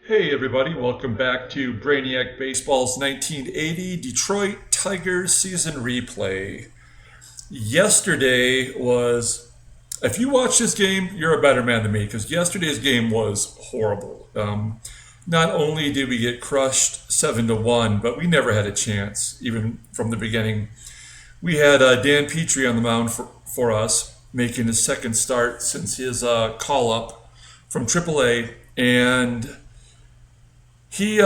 Hey everybody, welcome back to Brainiac Baseball's 1980 Detroit Tigers season replay. Yesterday was, if you watch this game, you're a better man than me because yesterday's game was horrible. Not only did we get crushed 7-1, but we never had a chance, even from the beginning. We had Dan Petrie on the mound for us, making his second start since his call up from AAA, and he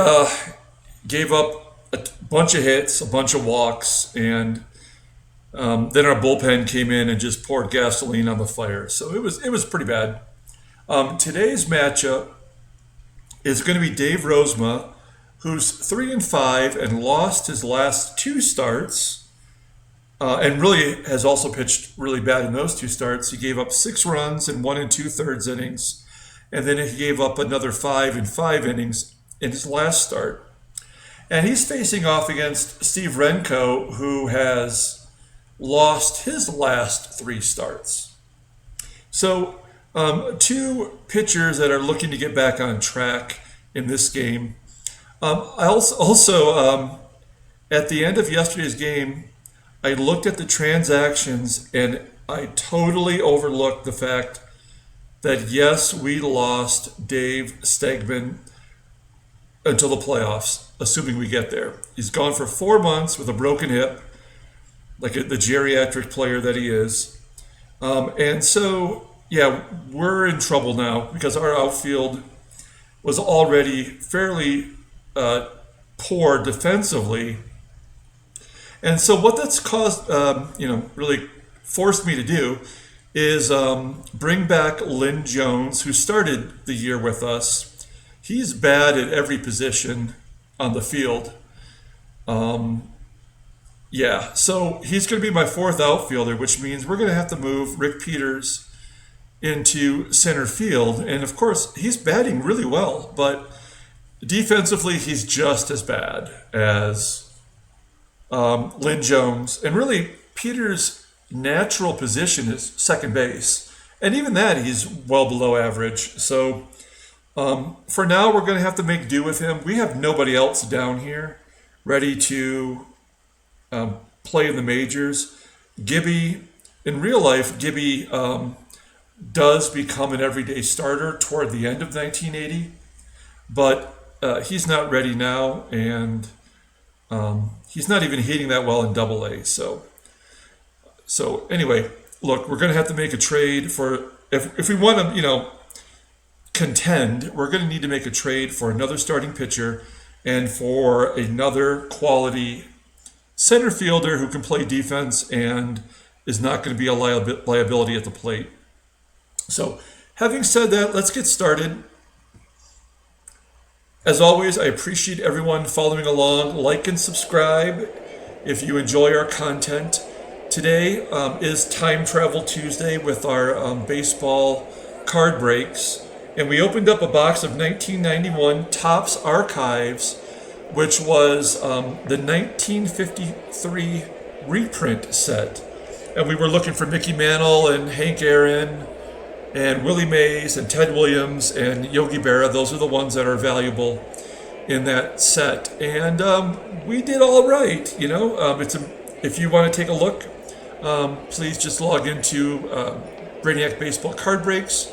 gave up a bunch of hits, a bunch of walks, and then our bullpen came in and just poured gasoline on the fire. So it was pretty bad. Today's matchup is going to be Dave Rozema, who's 3-5 and lost his last two starts, and really has also pitched really bad in those two starts. He gave up 6 runs in 1 2/3 innings, and then he gave up another 5 in 5 innings in his last start. And he's facing off against Steve Renko, who has lost his last 3 starts. So, two pitchers that are looking to get back on track in this game. I also at the end of yesterday's game, I looked at the transactions and I totally overlooked the fact that, yes, we lost Dave Stegman until the playoffs, assuming we get there. He's gone for 4 months with a broken hip, like the geriatric player that he is. And so, yeah, we're in trouble now because our outfield was already fairly poor defensively. And so what that's caused, really forced me to do is bring back Lynn Jones, who started the year with us. He's bad at every position on the field. So he's going to be my 4th outfielder, which means we're going to have to move Rick Peters into center field. And of course, he's batting really well, but defensively, he's just as bad as Lynn Jones. And really, Peters' natural position is second base. And even that, he's well below average. So for now, we're going to have to make do with him. We have nobody else down here ready to play in the majors. Gibby, in real life, Gibby does become an everyday starter toward the end of 1980, but he's not ready now, and he's not even hitting that well in AA. So anyway, look, we're going to have to make a trade for if we want to, contend. We're going to need to make a trade for another starting pitcher and for another quality center fielder who can play defense and is not going to be a liability at the plate. So, having said that, let's get started. As always, I appreciate everyone following along. Like and subscribe if you enjoy our content. Today is Time Travel Tuesday with our baseball card breaks. And we opened up a box of 1991 Topps Archives, which was the 1953 reprint set. And we were looking for Mickey Mantle and Hank Aaron and Willie Mays and Ted Williams and Yogi Berra. Those are the ones that are valuable in that set. And we did all right, if you want to take a look, please just log into Brainiac Baseball Card Breaks,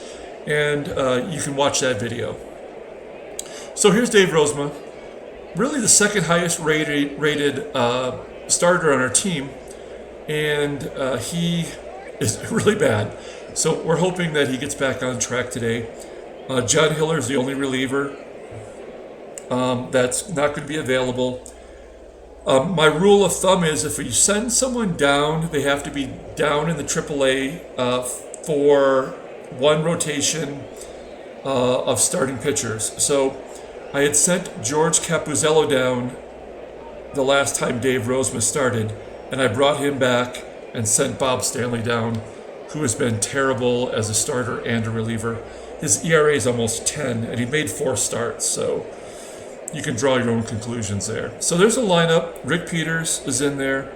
and you can watch that video. So here's Dave Rozema, really the second highest rated starter on our team, and he is really bad. So we're hoping that he gets back on track today. John Hiller is the only reliever that's not going to be available. My rule of thumb is if you send someone down, they have to be down in the AAA for one rotation of starting pitchers. So I had sent George Capuzzello down the last time Dave Rozema started, and I brought him back and sent Bob Stanley down, who has been terrible as a starter and a reliever. His ERA is almost 10, and he made 4 starts, so you can draw your own conclusions there. So there's a lineup. Rick Peters is in there.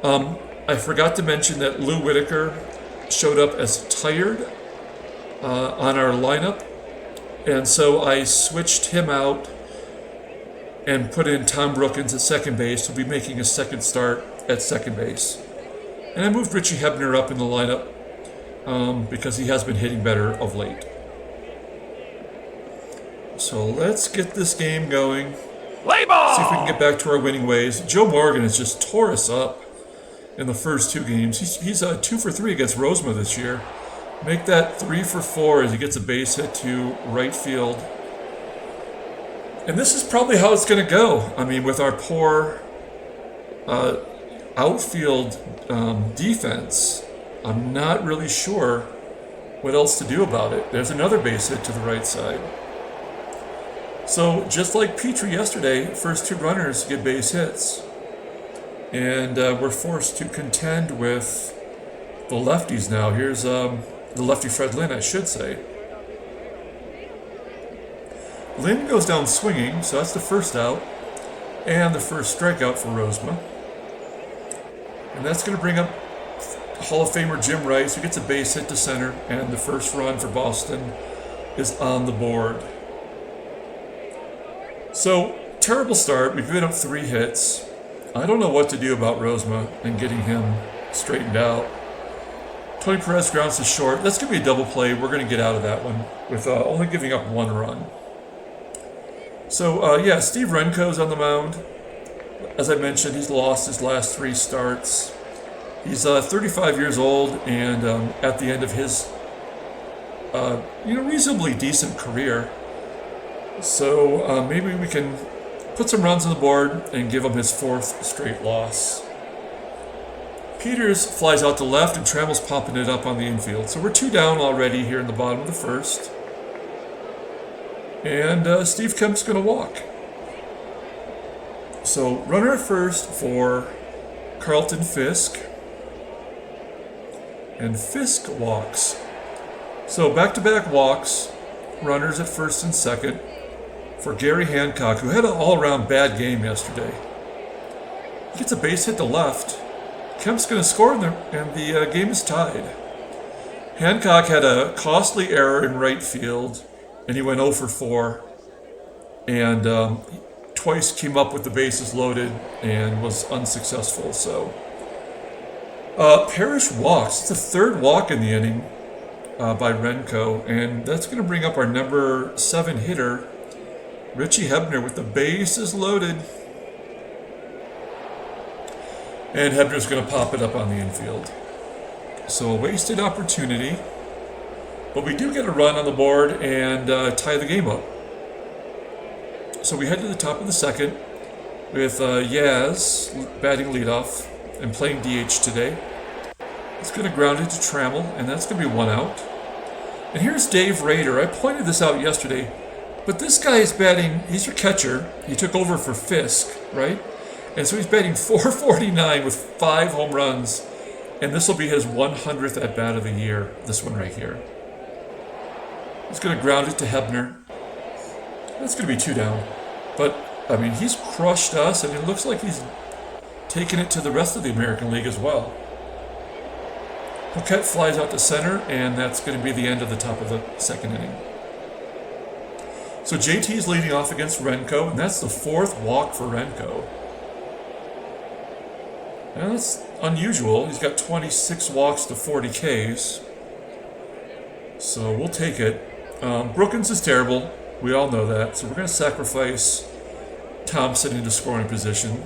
I forgot to mention that Lou Whitaker showed up as tired on our lineup. And so I switched him out and put in Tom Brookins at second base, who'll be making a second start at second base. And I moved Richie Hebner up in the lineup because he has been hitting better of late. So let's get this game going. Play ball! See if we can get back to our winning ways. Joe Morgan has just tore us up in the first two games. He's 2 for 3 against Rozema this year. Make that 3 for 4 as he gets a base hit to right field. And this is probably how it's going to go. I mean, with our poor outfield defense, I'm not really sure what else to do about it. There's another base hit to the right side. So just like Petrie yesterday, first two runners get base hits. And we're forced to contend with the lefties now. Here's the lefty Fred Lynn, I should say. Lynn goes down swinging, so that's the first out. And the first strikeout for Rozema. And that's going to bring up Hall of Famer Jim Rice, who gets a base hit to center. And the first run for Boston is on the board. So, terrible start. We've given up 3 hits. I don't know what to do about Rozema and getting him straightened out. Tony Perez grounds to short. That's going to be a double play. We're going to get out of that one with only giving up 1 run. So, Steve Renko's on the mound. As I mentioned, he's lost his last 3 starts. He's 35 years old and at the end of his reasonably decent career. So maybe we can put some runs on the board and give him his 4th straight loss. Peters flies out to left and Trammell's popping it up on the infield. So we're 2 down already here in the bottom of the first. And Steve Kemp's going to walk. So runner at first for Carlton Fisk. And Fisk walks. So back-to-back walks. Runners at first and second for Gary Hancock, who had an all-around bad game yesterday. He gets a base hit to left. Kemp's going to score, and the game is tied. Hancock had a costly error in right field, and he went 0 for 4. And twice came up with the bases loaded and was unsuccessful. So Parrish walks. It's the 3rd walk in the inning by Renko, and that's going to bring up our number 7 hitter, Richie Hebner, with the bases loaded. And Hebner's going to pop it up on the infield. So a wasted opportunity, but we do get a run on the board and tie the game up. So we head to the top of the second with Yaz batting leadoff and playing DH today. It's going to ground it to Trammell, and that's going to be 1 out. And here's Dave Rader. I pointed this out yesterday, but this guy is batting, he's your catcher. He took over for Fisk, right? And so he's batting .449 with 5 home runs, and this will be his 100th at-bat of the year, this one right here. He's going to ground it to Hebner. That's going to be 2 down. But, I mean, he's crushed us, and it looks like he's taking it to the rest of the American League as well. Paquette flies out to center, and that's going to be the end of the top of the second inning. So JT's leading off against Renko, and that's the 4th walk for Renko. And that's unusual. He's got 26 walks to 40 Ks. So we'll take it. Brookins is terrible. We all know that. So we're going to sacrifice Thompson into scoring position.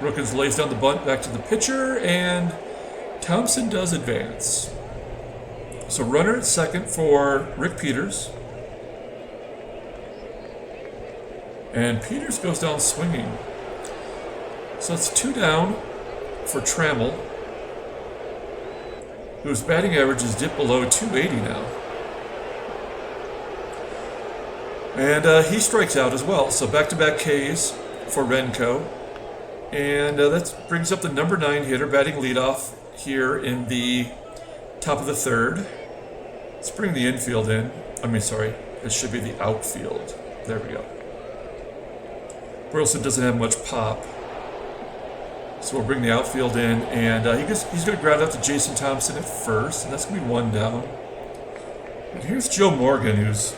Brookins lays down the bunt back to the pitcher, and Thompson does advance. So runner at second for Rick Peters. And Peters goes down swinging. So it's 2 down for Trammell, whose batting average is dipped below 280 now. And he strikes out as well. So back-to-back Ks for Renko. And that brings up the number 9 hitter batting leadoff here in the top of the 3rd. Let's bring the infield in. It should be the outfield. There we go. Burleson doesn't have much pop. So we'll bring the outfield in, and he's going to ground out to Jason Thompson at first, and that's going to be 1 down. And here's Joe Morgan, who's,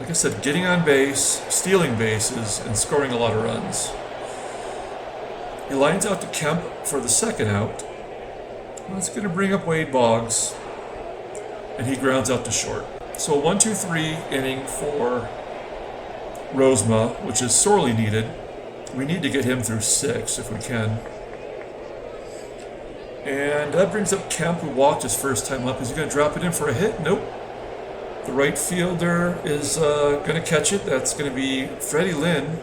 like I said, getting on base, stealing bases, and scoring a lot of runs. He lines out to Kemp for the second out. That's going to bring up Wade Boggs, and he grounds out to short. So a 1-2-3 inning for Rozema, which is sorely needed. We need to get him through 6 if we can. And that brings up Kemp, who walked his first time up. Is he going to drop it in for a hit? Nope. The right fielder is going to catch it. That's going to be Freddie Lynn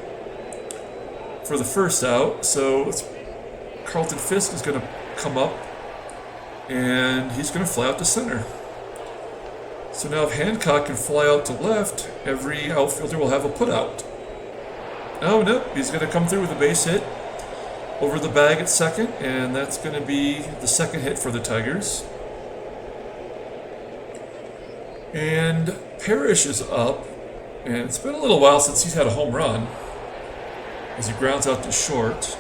for the first out. So Carlton Fisk is going to come up, and he's going to fly out to center. So now if Hancock can fly out to left, every outfielder will have a putout. Oh, no, he's going to come through with a base hit over the bag at second, and that's going to be the second hit for the Tigers. And Parrish is up, and it's been a little while since he's had a home run as he grounds out to short.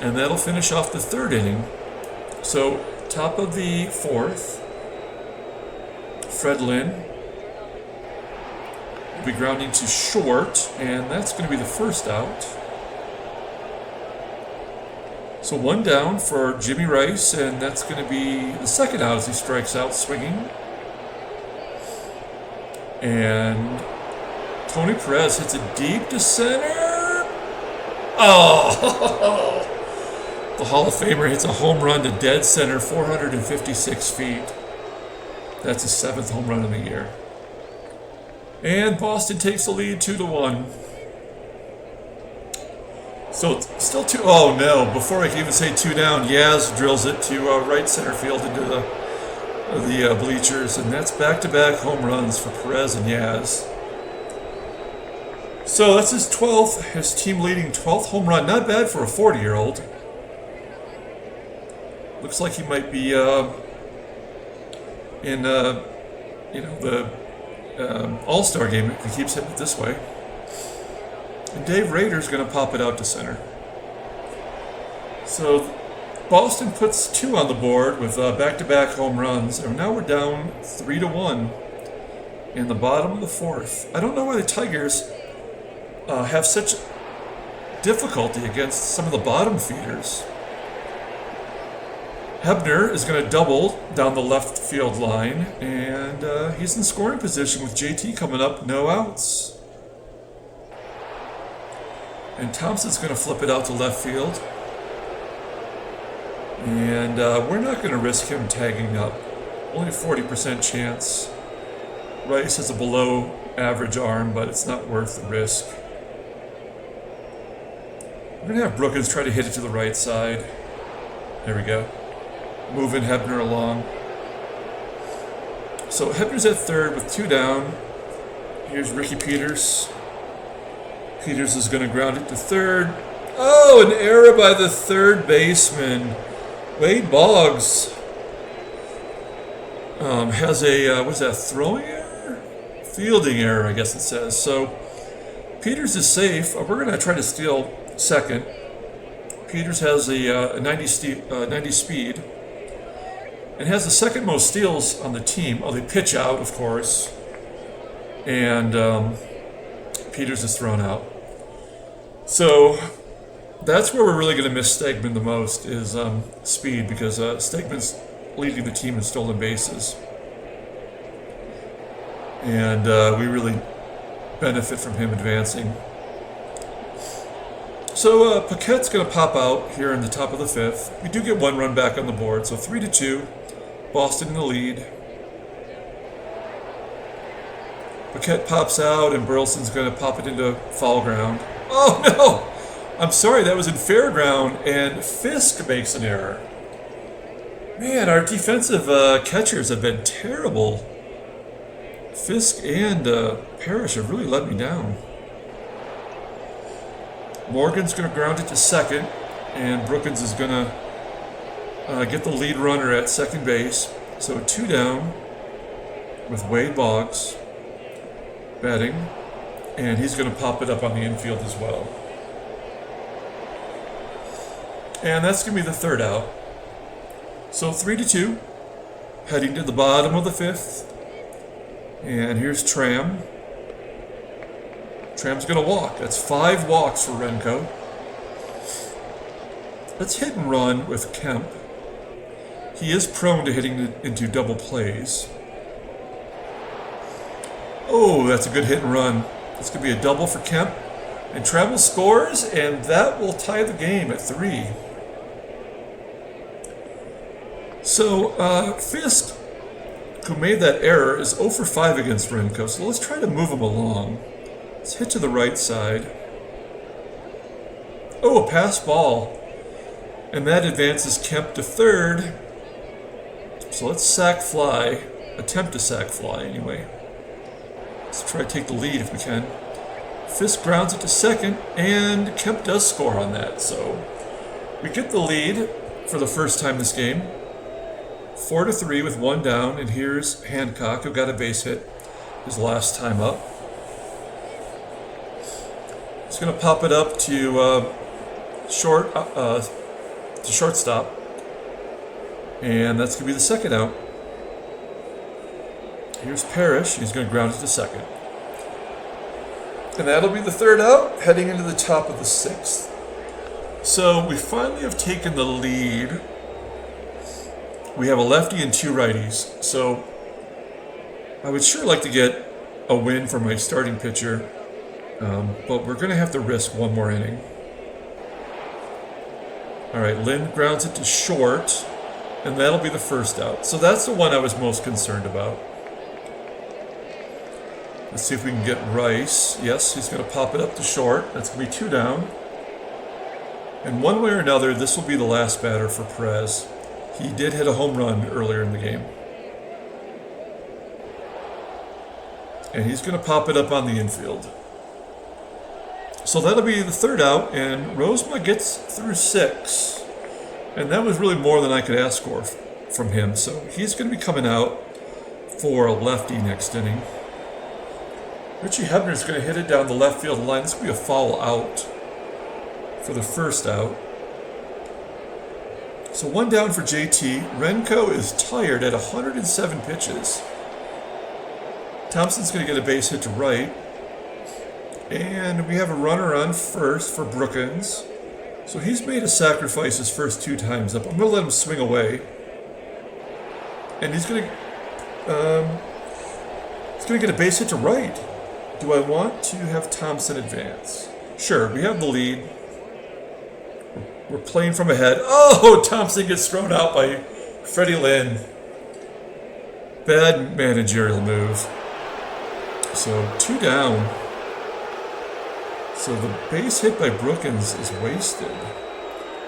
And that'll finish off the third inning. So, top of the fourth, Fred Lynn will be grounding to short, and that's going to be the first out. So one down for Jimmy Rice, and that's going to be the second out as he strikes out swinging. And Tony Perez hits it deep to center. Oh! The Hall of Famer hits a home run to dead center, 456 feet. That's his 7th home run of the year. And Boston takes the lead 2-1. So it's still 2. Oh no! Before I can even say 2 down, Yaz drills it to right center field into the bleachers, and that's back-to-back home runs for Perez and Yaz. So that's his 12th, his team-leading 12th home run. Not bad for a 40-year-old. Looks like he might be in the All-Star game if he keeps hitting it this way. And Dave Rader's going to pop it out to center. So Boston puts 2 on the board with back-to-back home runs, and now we're down 3-1 in the bottom of the 4th. I don't know why the Tigers have such difficulty against some of the bottom feeders. Hebner is going to double down the left field line, and he's in scoring position with JT coming up, no outs. And Thompson's going to flip it out to left field. And we're not going to risk him tagging up. Only a 40% chance. Rice has a below average arm, but it's not worth the risk. We're going to have Brookins try to hit it to the right side. There we go. Moving Hebner along. So Hebner's at third with 2 down. Here's Ricky Peters. Peters is going to ground it to third. Oh, an error by the third baseman. Wade Boggs has a, what's that, throwing error? Fielding error, I guess it says. So Peters is safe. We're going to try to steal second. Peters has a 90 speed and has the second most steals on the team. Oh, they pitch out, of course. And Peters is thrown out. So that's where we're really going to miss Stegman the most is speed, because Stegman's leading the team in stolen bases. And we really benefit from him advancing. So Paquette's going to pop out here in the top of the 5th. We do get 1 run back on the board, so 3-2. Boston in the lead. Paquette pops out, and Burleson's going to pop it into foul ground. Oh, no! I'm sorry, that was in fair ground, and Fisk makes an error. Man, our defensive catchers have been terrible. Fisk and Parrish have really let me down. Morgan's going to ground it to second, and Brookins is going to get the lead runner at second base. So 2 down with Wade Boggs batting, and he's going to pop it up on the infield as well. And that's going to be the third out. So 3-2. Heading to the bottom of the 5th. And here's Tram. Tram's going to walk. That's 5 walks for Renko. Let's hit and run with Kemp. He is prone to hitting into double plays. Oh, that's a good hit and run. It's going to be a double for Kemp. And Travel scores, and that will tie the game at 3. So, Fisk, who made that error, is 0 for 5 against Renko. So let's try to move him along. Let's hit to the right side. Oh, a pass ball. And that advances Kemp to 3rd. So let's sack fly. Attempt to sack fly, anyway. Let's try to take the lead if we can. Fisk grounds it to 2nd, and Kemp does score on that. So we get the lead for the first time this game. 4-3 with 1 down, and here's Hancock, who got a base hit his last time up. He's going to pop it up to shortstop, and that's going to be the 2nd out. Here's Parrish. He's going to ground it to 2nd. And that'll be the 3rd out, heading into the top of the 6th. So we finally have taken the lead. We have a lefty and 2 righties. So I would sure like to get a win for my starting pitcher, but we're going to have to risk 1 more inning. All right, Lynn grounds it to short, and that'll be the 1st out. So that's the one I was most concerned about. Let's see if we can get Rice. Yes, he's going to pop it up to short. That's going to be 2 down. And one way or another, this will be the last batter for Perez. He did hit a home run earlier in the game. And he's going to pop it up on the infield. So that'll be the 3rd out, and Rozema gets through 6. And that was really more than I could ask for from him. So he's going to be coming out for a lefty next inning. Richie Hebner's going to hit it down the left field line. This will be a foul out for the 1st out. So 1 down for JT. Renko is tired at 107 pitches. Thompson's going to get a base hit to right. And we have a runner on 1st for Brookins. So he's made a sacrifice his first 2 times up. I'm going to let him swing away. And he's going to get a base hit to right. Do I want to have Thompson advance? Sure, we have the lead. We're playing from ahead. Oh, Thompson gets thrown out by Freddie Lynn. Bad managerial move. So 2 down. So the base hit by Brookins is wasted.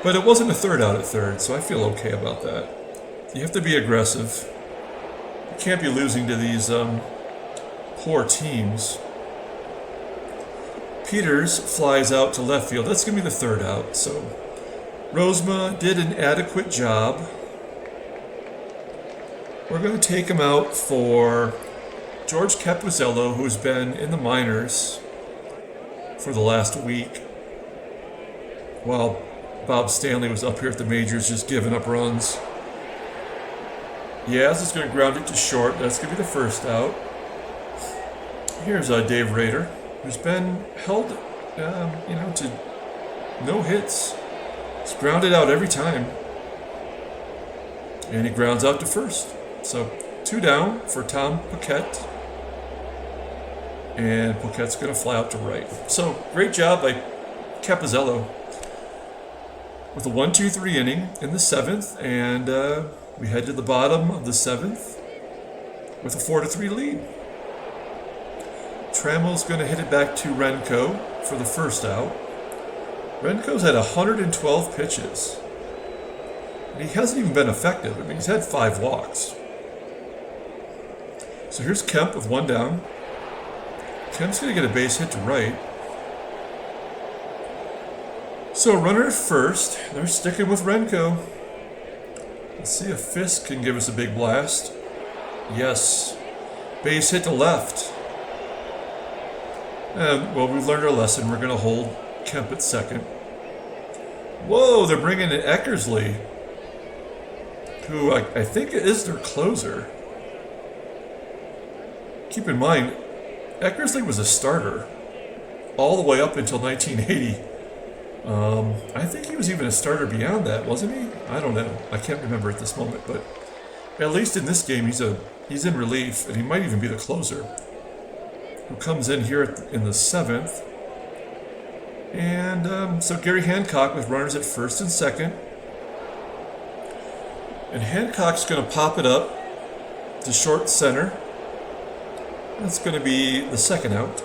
But it wasn't a 3rd out at 3rd, so I feel okay about that. You have to be aggressive. You can't be losing to these poor teams. Peters flies out to left field. That's going to be the 3rd out. So Rozema did an adequate job. We're going to take him out for George Capuzzello, who's been in the minors for the last week, while Bob Stanley was up here at the majors just giving up runs. Yaz is going to ground it to short. That's going to be the 1st out. Here's Dave Rader, who's been held, to no hits. He's grounded out every time. And he grounds out to 1st. So 2 down for Tom Paquette. And Paquette's going to fly out to right. So great job by Capuzzello with a 1-2-3 inning in the 7th. And we head to the bottom of the 7th with a 4-3 lead. Trammell's going to hit it back to Renko for the 1st out. Renko's had 112 pitches. And he hasn't even been effective. I mean, he's had 5 walks. So here's Kemp with 1 down. Kemp's going to get a base hit to right. So runner at 1st. They're sticking with Renko. Let's see if Fisk can give us a big blast. Yes. Base hit to left. Well, we've learned our lesson. We're going to hold Kemp at 2nd. Whoa, they're bringing in Eckersley. who I think is their closer. Keep in mind, Eckersley was a starter all the way up until 1980. I think he was even a starter beyond that, wasn't he? I don't know. I can't remember at this moment, but at least in this game, he's in relief, and he might even be the closer, who comes in here in the 7th. And so Gary Hancock with runners at first and second. And Hancock's going to pop it up to short center. That's going to be the second out.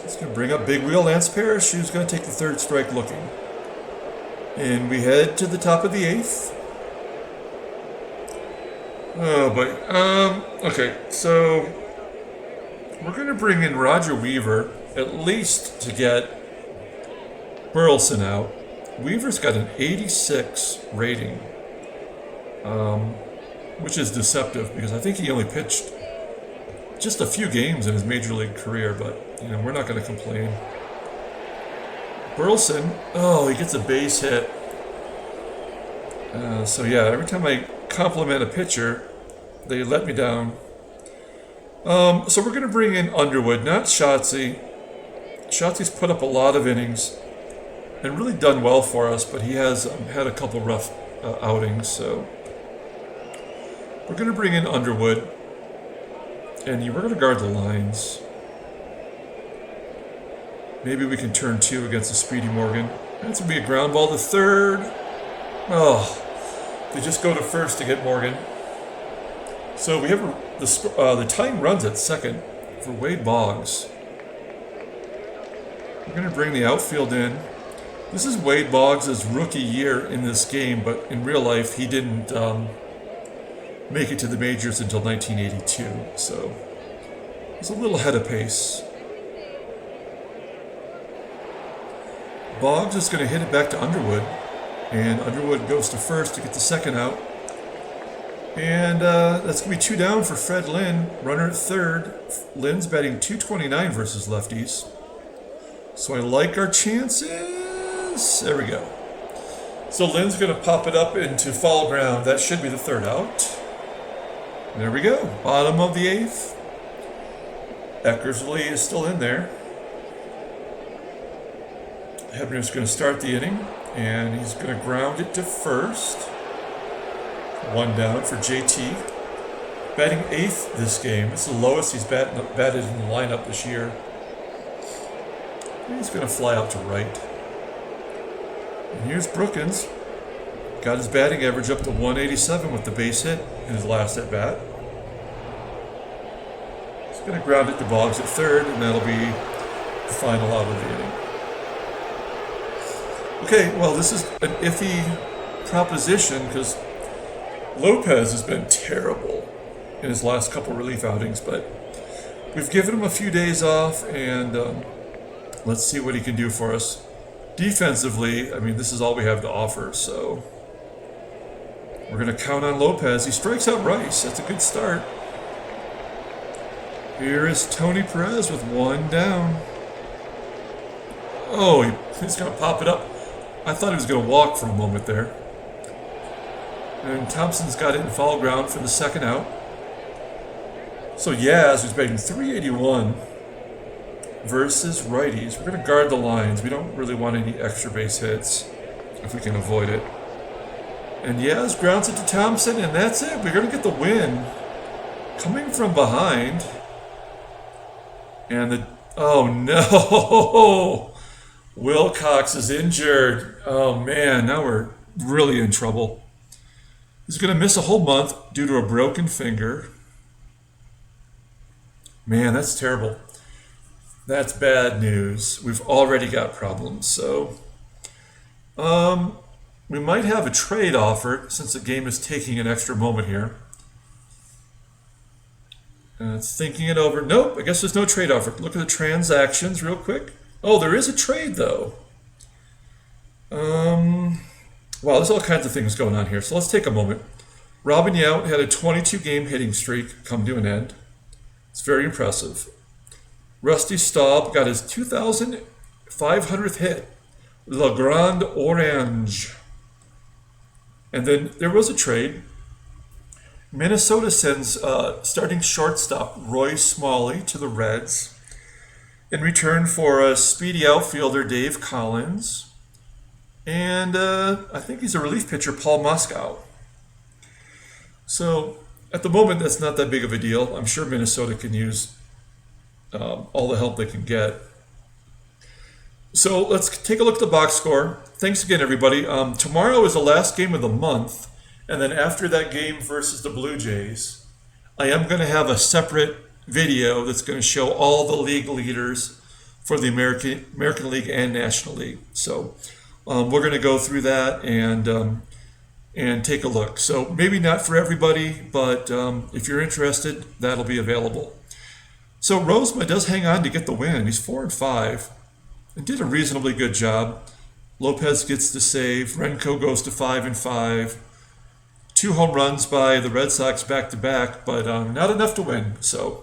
It's going to bring up big wheel. Lance Parrish, who's going to take the third strike looking. And we head to the top of the 8th. Oh boy. Okay, so we're going to bring in Roger Weaver at least to get Burleson out. Weaver's got an 86 rating, which is deceptive because I think he only pitched just a few games in his major league career, but we're not going to complain. Burleson, he gets a base hit. So yeah, every time I compliment a pitcher, they let me down. So we're going to bring in Underwood, not Shotzi. Shotzi's put up a lot of innings and really done well for us, but he has had a couple rough outings. So we're going to bring in Underwood, and we're going to guard the lines. Maybe we can turn 2 against the Speedy Morgan. That's going to be a ground ball to third. They just go to first to get Morgan. So we have the tying runs at second for Wade Boggs. We're going to bring the outfield in. This is Wade Boggs' rookie year in this game, but in real life he didn't make it to the majors until 1982. So he's a little ahead of pace. Boggs is going to hit it back to Underwood, and Underwood goes to first to get the second out. And that's going to be 2 down for Fred Lynn, runner at third. Lynn's batting .229 versus lefties. So I like our chances. There we go. So Lynn's going to pop it up into foul ground. That should be the third out. There we go. Bottom of the 8th. Eckersley is still in there. Hebner's going to start the inning, and he's going to ground it to first. 1 down for JT. Batting 8th this game. It's the lowest he's batted in the lineup this year. He's going to fly out to right. And here's Brookins. Got his batting average up to 187 with the base hit in his last at bat. He's going to ground it to Boggs at third, and that'll be the final out of the inning. Okay, well, this is an iffy proposition because Lopez has been terrible in his last couple relief outings, but we've given him a few days off, and let's see what he can do for us. Defensively, I mean, this is all we have to offer, so we're going to count on Lopez. He strikes out Rice. That's a good start. Here is Tony Perez with 1 down. He's going to pop it up. I thought he was going to walk for a moment there. And Thompson's got it in foul ground for the second out. So Yaz, who's batting .381 versus righties. We're going to guard the lines. We don't really want any extra base hits if we can avoid it. And Yaz grounds it to Thompson, and that's it. We're going to get the win. Coming from behind. And oh no! Wilcox is injured. Oh man, now we're really in trouble. He's going to miss a whole month due to a broken finger. Man, that's terrible. That's bad news. We've already got problems. So, we might have a trade offered since the game is taking an extra moment here. Thinking it over. Nope, I guess there's no trade offer. Look at the transactions real quick. Oh, there is a trade though. Wow, there's all kinds of things going on here. So let's take a moment. Robin Yount had a 22-game hitting streak come to an end. It's very impressive. Rusty Staub got his 2,500th hit. Le Grand Orange. And then there was a trade. Minnesota sends starting shortstop Roy Smalley to the Reds in return for a speedy outfielder Dave Collins, and I think he's a relief pitcher Paul Moskow. So at the moment, that's not that big of a deal. I'm sure Minnesota can use all the help they can get. So let's take a look at the box score. Thanks again, everybody. Tomorrow is the last game of the month, and then after that game versus the Blue Jays, I am going to have a separate video that's going to show all the league leaders for the American League and National League. So we're going to go through that and take a look. So maybe not for everybody, but if you're interested, that'll be available. So Rozema does hang on to get the win. He's 4-5 and did a reasonably good job. Lopez gets the save. Renko goes to 5-5. 2 home runs by the Red Sox back-to-back, but not enough to win. So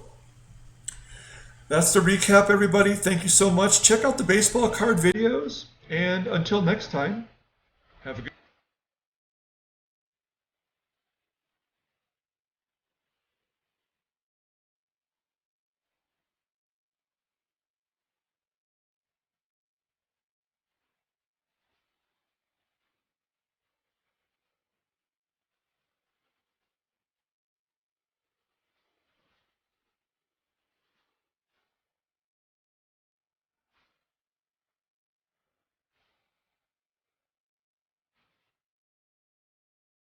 that's the recap, everybody. Thank you so much. Check out the baseball card videos, and until next time, have a good